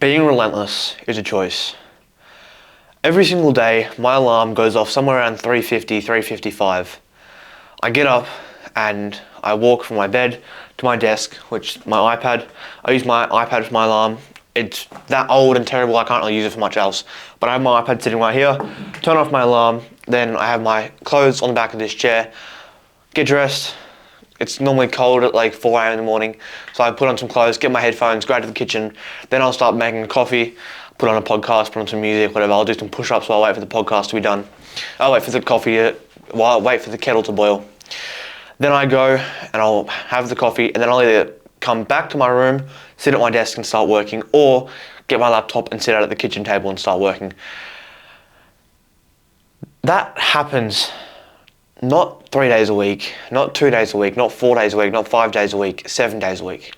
Being relentless is a choice. Every single day, my alarm goes off somewhere around 3:50, 3:55. I get up and I walk from my bed to my desk, which is my iPad. I use my iPad for my alarm. It's that old and terrible, I can't really use it for much else. But I have my iPad sitting right here, turn off my alarm, then I have my clothes on the back of this chair, get dressed. It's normally cold at like 4 a.m. in the morning, so I put on some clothes, get my headphones, go out to the kitchen, then I'll start making coffee, put on a podcast, put on some music, whatever. I'll do some push-ups while I wait for the podcast to be done. I'll wait for the while I wait for the kettle to boil. Then I go and I'll have the coffee, and then I'll either come back to my room, sit at my desk and start working, or get my laptop and sit out at the kitchen table and start working. That happens not 3 days a week, not 2 days a week, not 4 days a week, not 5 days a week, 7 days a week.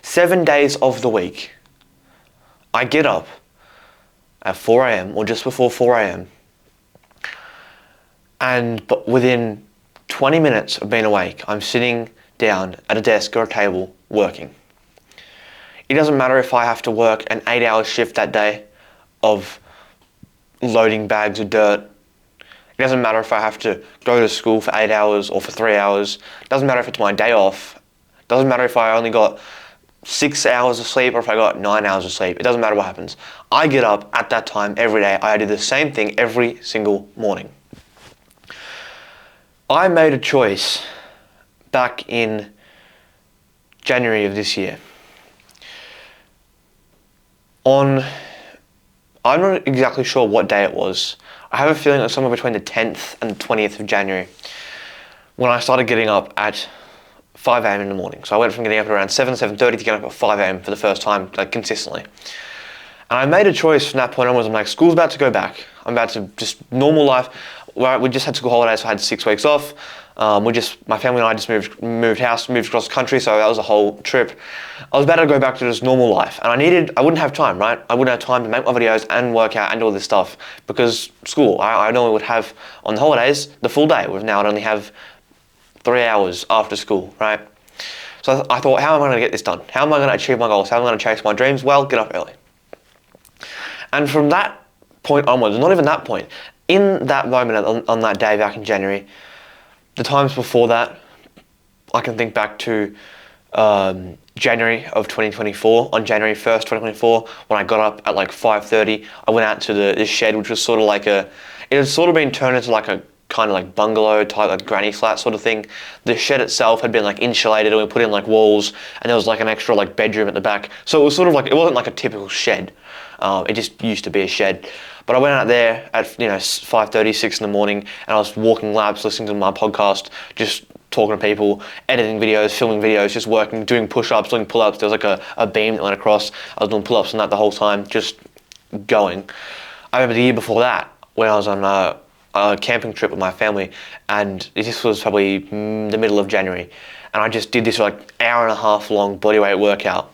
7 days of the week, I get up at 4 a.m. or just before 4 a.m. but within 20 minutes of being awake, I'm sitting down at a desk or a table working. It doesn't matter if I have to work an 8-hour shift that day of loading bags of dirt. It doesn't matter if I have to go to school for 8 hours or for 3 hours. It doesn't matter if it's my day off. It doesn't matter if I only got 6 hours of sleep or if I got 9 hours of sleep. It doesn't matter what happens. I get up at that time every day. I do the same thing every single morning. I made a choice back in January of this year. I'm not exactly sure what day it was. I have a feeling it was somewhere between the 10th and the 20th of January when I started getting up at 5 a.m. in the morning. So I went from getting up at around 7:30 to getting up at 5 a.m. for the first time, like consistently. And I made a choice from that point onwards. I'm like, school's about to go back. I'm about to just normal life. We just had school holidays, so I had 6 weeks off. My family and I just moved house, moved across the country, so that was a whole trip. I was about to go back to just normal life, and I wouldn't have time, right? I wouldn't have time to make my videos and work out and do all this stuff because school, I normally would have on the holidays the full day. Now I'd only have 3 hours after school, right? So I thought, how am I going to get this done? How am I going to achieve my goals? How am I going to chase my dreams? Well, get up early. And from that point onwards, not even that point, in that moment on that day back in January, the times before that, I can think back to January of 2024, on January 1st, 2024, when I got up at like 5:30, I went out to this shed, which was sort of like it had sort of been turned into like a kind of like bungalow type, like granny flat sort of thing. The shed itself had been like insulated, and we put in like walls, and there was like an extra like bedroom at the back. So it was sort of like, it wasn't like a typical shed. It just used to be a shed. But I went out there at 5:30, 6 in the morning, and I was walking laps, listening to my podcast, just talking to people, editing videos, filming videos, just working, doing push-ups, doing pull-ups. There was like a beam that went across. I was doing pull-ups on that the whole time, just going. I remember the year before that, when I was on a camping trip with my family, and this was probably the middle of January, and I just did this like hour and a half long bodyweight workout.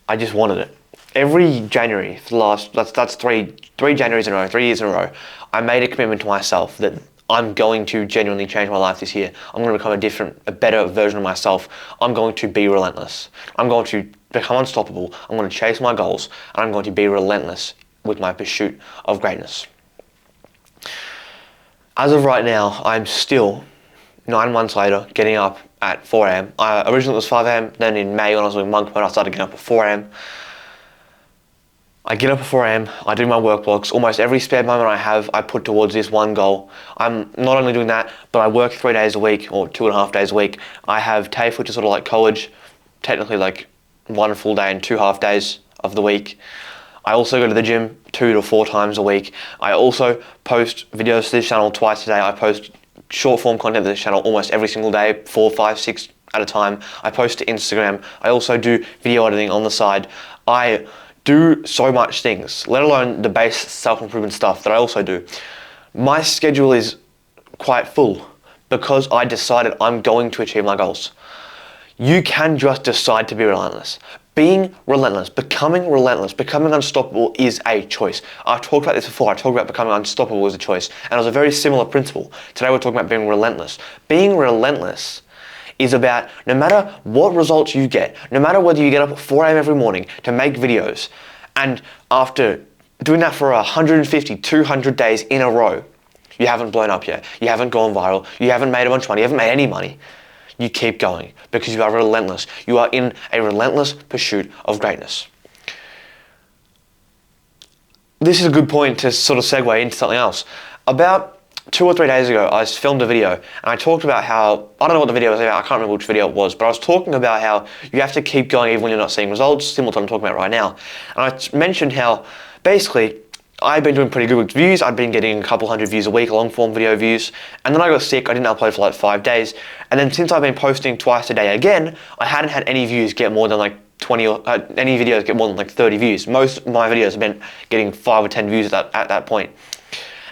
I just wanted it. Every January for the last, that's three Januaries in a row, 3 years in a row, I made a commitment to myself that I'm going to genuinely change my life this year. I'm going to become a better version of myself. I'm going to be relentless. I'm going to become unstoppable. I'm going to chase my goals, and I'm going to be relentless with my pursuit of greatness. As of right now, I'm still 9 months later getting up at 4 a.m. Originally it was 5 a.m. Then in May when I was doing monk mode, I started getting up at 4 a.m. I get up at 4 a.m, I do my work blocks. Almost every spare moment I have, I put towards this one goal. I'm not only doing that, but I work 3 days a week, or 2.5 days a week. I have TAFE, which is sort of like college, technically like 1 full day and 2 half days of the week. I also go to the gym 2 to 4 times a week. I also post videos to this channel twice a day. I post short form content to this channel almost every single day, 4, 5, 6 at a time. I post to Instagram. I also do video editing on the side. I do so much things, let alone the base self-improvement stuff that I also do. My schedule is quite full because I decided I'm going to achieve my goals. You can just decide to be relentless. Being relentless, becoming unstoppable is a choice. I've talked about this before. I talked about becoming unstoppable as a choice, and it was a very similar principle. Today we're talking about being relentless. Being relentless is about no matter what results you get, no matter whether you get up at 4 a.m. every morning to make videos And after doing that for 150, 200 days in a row, you haven't blown up yet. You haven't gone viral. You haven't made a bunch of money. You haven't made any money. You keep going because you are relentless. You are in a relentless pursuit of greatness. This is a good point to sort of segue into something else. About 2 or 3 days ago, I filmed a video and I talked about how, I don't know what the video was about, I can't remember which video it was, but I was talking about how you have to keep going even when you're not seeing results, similar to what I'm talking about right now. And I mentioned how basically I've been doing pretty good with views. I'd been getting a couple hundred views a week, long form video views. And then I got sick. I didn't upload for like 5 days. And then since I've been posting twice a day again, I hadn't had any views get more than like 20 or any videos get more than like 30 views. Most of my videos have been getting 5 or 10 views at that point.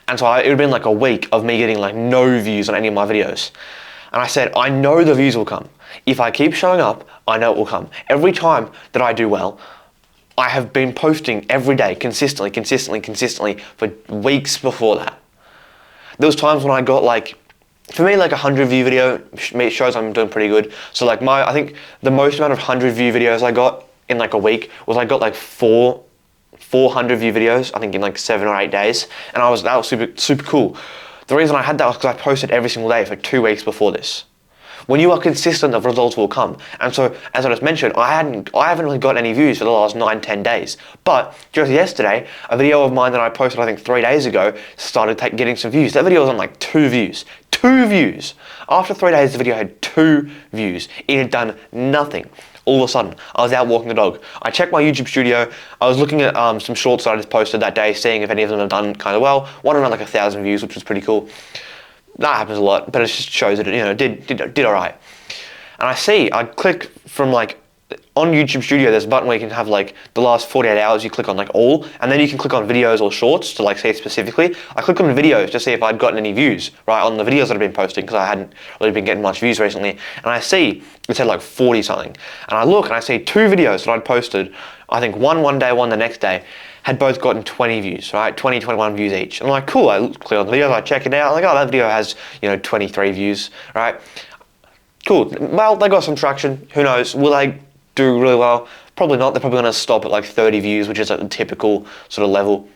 And so it would have been like a week of me getting like no views on any of my videos. And I said, I know the views will come. If I keep showing up, I know it will come. Every time that I do well, I have been posting every day, consistently for weeks before that. There was times when I got like, for me, like 100 view video shows I'm doing pretty good. So like I think the most amount of 100 view videos I got in like a week was I got like 400 view videos, I think in like 7 or 8 days. And that was super cool. The reason I had that was because I posted every single day for 2 weeks before this. When you are consistent, the results will come. And so, as I just mentioned, I haven't really got any views for the last 9-10 days. But just yesterday, a video of mine that I posted, I think 3 days ago, started getting some views. That video was on like 2 views. 2 views! After 3 days, the video had 2 views. It had done nothing. All of a sudden, I was out walking the dog. I checked my YouTube studio. I was looking at some shorts that I just posted that day, seeing if any of them have done kind of well. One around like 1,000 views, which was pretty cool. That happens a lot, but it just shows that it did all right. And I click from like, on YouTube Studio, there's a button where you can have like the last 48 hours, you click on like all, and then you can click on videos or shorts to like see specifically. I clicked on videos to see if I'd gotten any views, right, on the videos that I've been posting, because I hadn't really been getting much views recently. And I see, it said like 40 something. And I look and I see 2 videos that I'd posted, I think one day, one the next day, had both gotten 20 views, right? 20, 21 views each. I'm like, cool, I click on the videos, I check it out, I'm like, oh, that video has, 23 views, right? Cool, well, they got some traction, who knows, will they do really well? Probably not, they're probably gonna stop at like 30 views, which is a typical sort of level.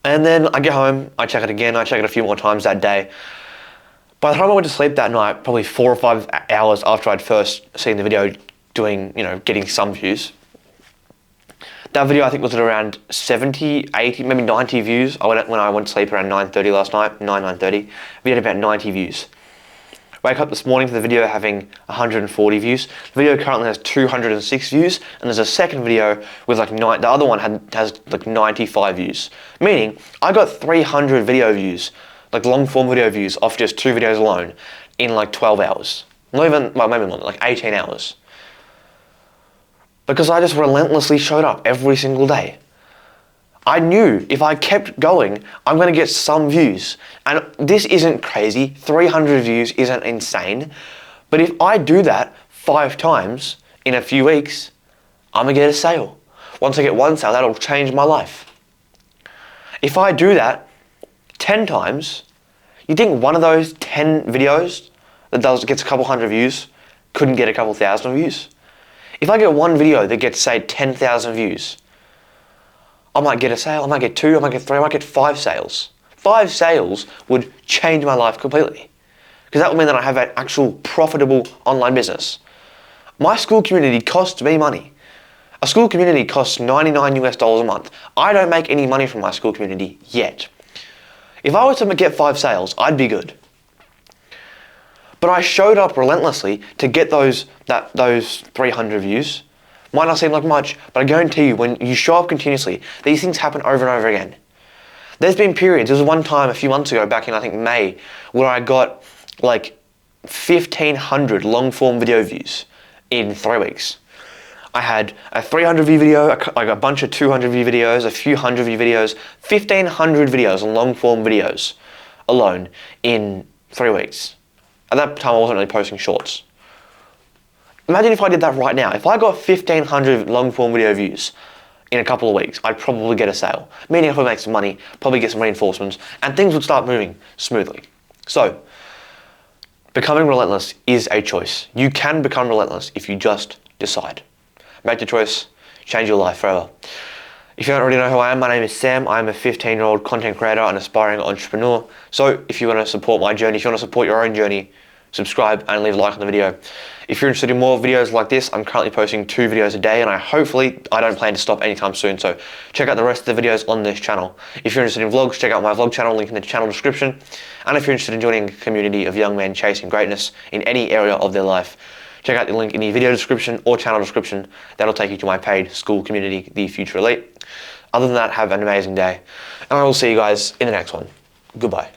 And then I get home, I check it again, I check it a few more times that day. By the time I went to sleep that night, probably 4 or 5 hours after I'd first seen the video doing, getting some views, that video I think was at around 70, 80, maybe 90 views. When I went to sleep around 9:30 last night, 9:30, we had about 90 views. Wake up this morning to the video having 140 views. The video currently has 206 views, and there's a second video with like the other one has like 95 views. Meaning, I got 300 video views, like long form video views off just 2 videos alone in like 12 hours. Not even, well, maybe more, like 18 hours. Because I just relentlessly showed up every single day. I knew if I kept going, I'm going to get some views. And this isn't crazy. 300 views isn't insane. But if I do that 5 times in a few weeks, I'm going to get a sale. Once I get 1 sale, that'll change my life. If I do that 10 times, you think one of those 10 videos that gets a couple hundred views couldn't get a couple thousand views? If I get one video that gets, say, 10,000 views, I might get a sale, I might get 2, I might get 3, I might get 5 sales. 5 sales would change my life completely. Because that would mean that I have an actual profitable online business. My school community costs me money. A school community costs $99 a month. I don't make any money from my school community yet. If I was to get 5 sales, I'd be good. But I showed up relentlessly to get those 300 views. Might not seem like much, but I guarantee you, when you show up continuously, these things happen over and over again. There's been periods, there was one time a few months ago, back in I think May, where I got like 1,500 long form video views in 3 weeks. I had a 300 view video, like a bunch of 200 view videos, a few 100 view videos, 1,500 videos on long form videos alone in 3 weeks. At that time, I wasn't really posting shorts. Imagine if I did that right now. If I got 1,500 long form video views in a couple of weeks, I'd probably get a sale. Meaning I would make some money, probably get some reinforcements, and things would start moving smoothly. So, becoming relentless is a choice. You can become relentless if you just decide. Make the choice, change your life forever. If you don't already know who I am, my name is Sam. I'm a 15-year-old content creator and aspiring entrepreneur. So if you want to support my journey, if you want to support your own journey, subscribe and leave a like on the video. If you're interested in more videos like this, I'm currently posting 2 videos a day, and I don't plan to stop anytime soon, so check out the rest of the videos on this channel. If you're interested in vlogs, check out my vlog channel, link in the channel description. And if you're interested in joining a community of young men chasing greatness in any area of their life, check out the link in the video description or channel description. That'll take you to my paid school community, The Future Elite. Other than that, have an amazing day, and I will see you guys in the next one. Goodbye.